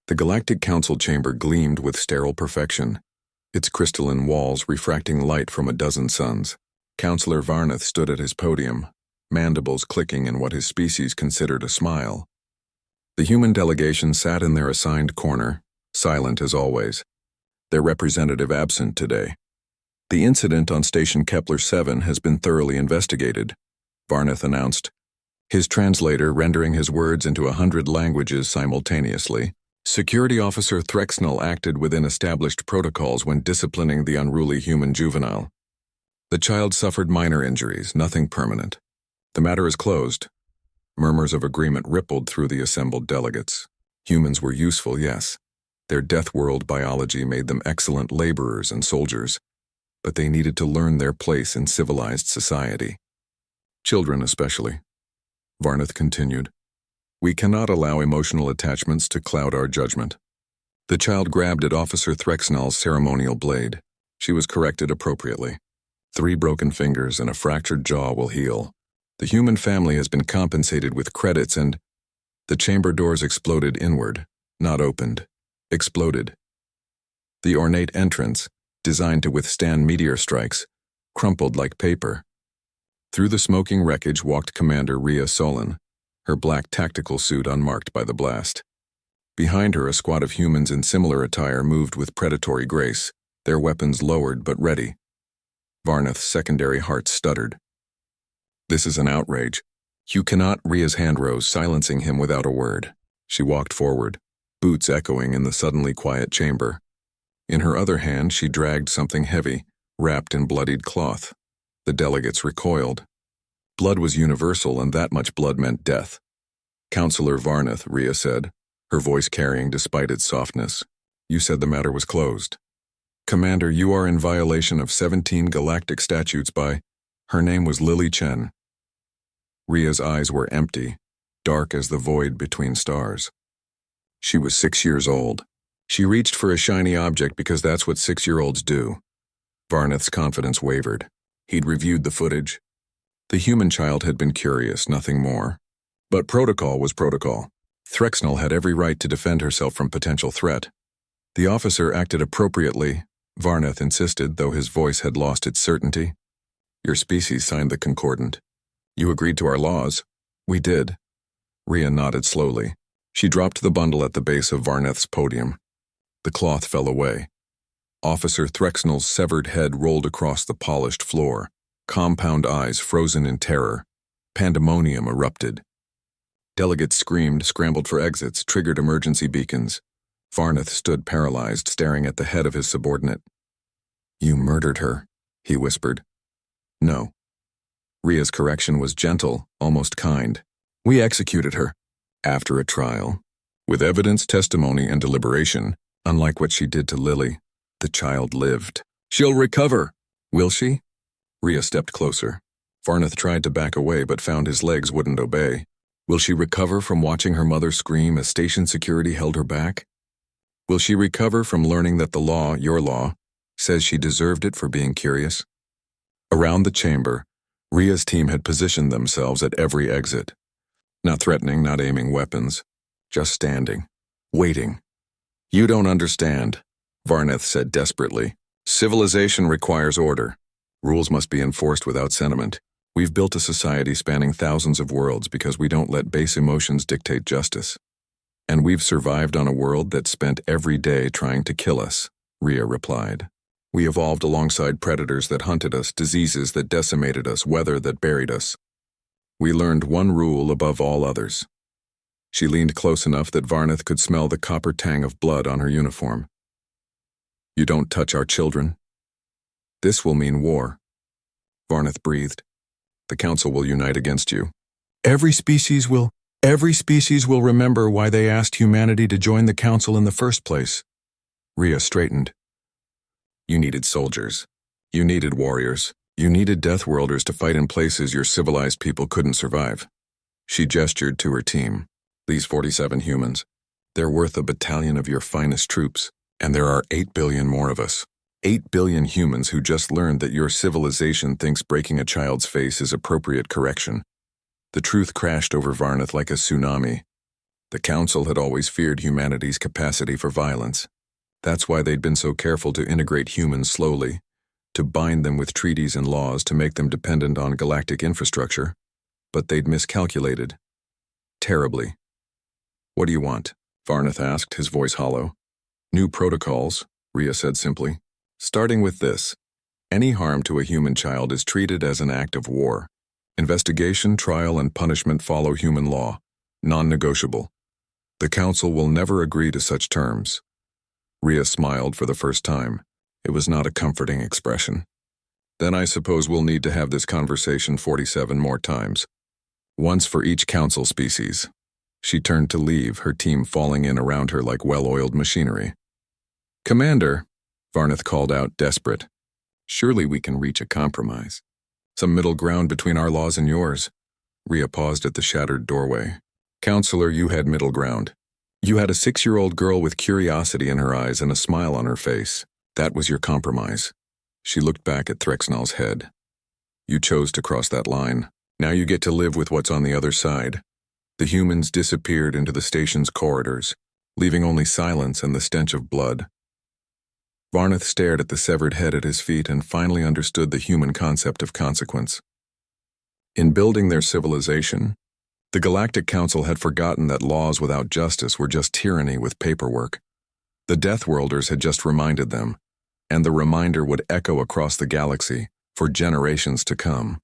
The Galactic Council chamber gleamed with sterile perfection, its crystalline walls refracting light from a dozen suns. Counselor Varnath stood at his podium, mandibles clicking in what his species considered a smile. The human delegation sat in their assigned corner, silent as always, their representative absent today. The incident on Station Kepler 7 has been thoroughly investigated, Varnath announced, his translator rendering his words into 100 languages simultaneously. Security Officer Threxnell acted within established protocols when disciplining the unruly human juvenile. The child suffered minor injuries, nothing permanent. The matter is closed. Murmurs of agreement rippled through the assembled delegates. Humans were useful, yes. Their Deathworld biology made them excellent laborers and soldiers, but they needed to learn their place in civilized society. Children especially. Varnath continued. We cannot allow emotional attachments to cloud our judgment. The child grabbed at Officer Threxnell's ceremonial blade. She was corrected appropriately. 3 broken fingers and a fractured jaw will heal. The human family has been compensated with credits and... The chamber doors exploded inward, not opened. Exploded. The ornate entrance, designed to withstand meteor strikes, crumpled like paper. Through the smoking wreckage walked Commander Rhea Solon, her black tactical suit unmarked by the blast. Behind her, a squad of humans in similar attire moved with predatory grace, their weapons lowered but ready. Varnath's secondary heart stuttered. This is an outrage. You cannot. Rhea's hand rose, silencing him without a word. She walked forward, boots echoing in the suddenly quiet chamber. In her other hand, she dragged something heavy, wrapped in bloodied cloth. The delegates recoiled. Blood was universal, and that much blood meant death. Counselor Varnath, Rhea said, her voice carrying despite its softness. You said the matter was closed. Commander, you are in violation of 17 galactic statutes by... Her name was Lily Chen. Rhea's eyes were empty, dark as the void between stars. She was 6 years old. She reached for a shiny object because that's what 6-year-olds do. Varnath's confidence wavered. He'd reviewed the footage. The human child had been curious, nothing more. But protocol was protocol. Threxnell had every right to defend herself from potential threat. The officer acted appropriately, Varnath insisted, though his voice had lost its certainty. Your species signed the concordant. You agreed to our laws. We did. Rhea nodded slowly. She dropped the bundle at the base of Varnath's podium. The cloth fell away. Officer Threxnell's severed head rolled across the polished floor, compound eyes frozen in terror. Pandemonium erupted. Delegates screamed, scrambled for exits, triggered emergency beacons. Varnath stood paralyzed, staring at the head of his subordinate. You murdered her, he whispered. No. Rhea's correction was gentle, almost kind. We executed her. After a trial. With evidence, testimony, and deliberation, unlike what she did to Lily, the child lived. She'll recover. Will she? Rhea stepped closer. Varnath tried to back away but found his legs wouldn't obey. Will she recover from watching her mother scream as station security held her back? Will she recover from learning that the law, your law, says she deserved it for being curious? Around the chamber, Rhea's team had positioned themselves at every exit. Not threatening, not aiming weapons. Just standing. Waiting. You don't understand, Varnath said desperately. Civilization requires order. Rules must be enforced without sentiment. We've built a society spanning thousands of worlds because we don't let base emotions dictate justice. And we've survived on a world that spent every day trying to kill us, Rhea replied. We evolved alongside predators that hunted us, diseases that decimated us, weather that buried us. We learned one rule above all others. She leaned close enough that Varnath could smell the copper tang of blood on her uniform. You don't touch our children. This will mean war. Varnath breathed. The Council will unite against you. Every species will remember why they asked humanity to join the Council in the first place. Rhea straightened. You needed soldiers. You needed warriors. You needed Deathworlders to fight in places your civilized people couldn't survive. She gestured to her team. These 47 humans. They're worth a battalion of your finest troops, and there are 8 billion more of us. 8 billion humans who just learned that your civilization thinks breaking a child's face is appropriate correction. The truth crashed over Varnath like a tsunami. The Council had always feared humanity's capacity for violence. That's why they'd been so careful to integrate humans slowly, to bind them with treaties and laws to make them dependent on galactic infrastructure. But they'd miscalculated. Terribly. "What do you want?" Varnath asked, his voice hollow. "New protocols," Rhea said simply. "Starting with this. Any harm to a human child is treated as an act of war. Investigation, trial, and punishment follow human law. Non-negotiable. The Council will never agree to such terms." Rhea smiled for the first time. It was not a comforting expression. "Then I suppose we'll need to have this conversation 47 more times. Once for each Council species." She turned to leave, her team falling in around her like well-oiled machinery. "Commander," Varnath called out, desperate. "Surely we can reach a compromise. Some middle ground between our laws and yours." Rhea paused at the shattered doorway. "Counselor, you had middle ground. You had a 6-year-old girl with curiosity in her eyes and a smile on her face. That was your compromise." She looked back at Threxnal's head. "You chose to cross that line. Now you get to live with what's on the other side." The humans disappeared into the station's corridors, leaving only silence and the stench of blood. Varnath stared at the severed head at his feet and finally understood the human concept of consequence. In building their civilization, the Galactic Council had forgotten that laws without justice were just tyranny with paperwork. The Deathworlders had just reminded them, and the reminder would echo across the galaxy for generations to come.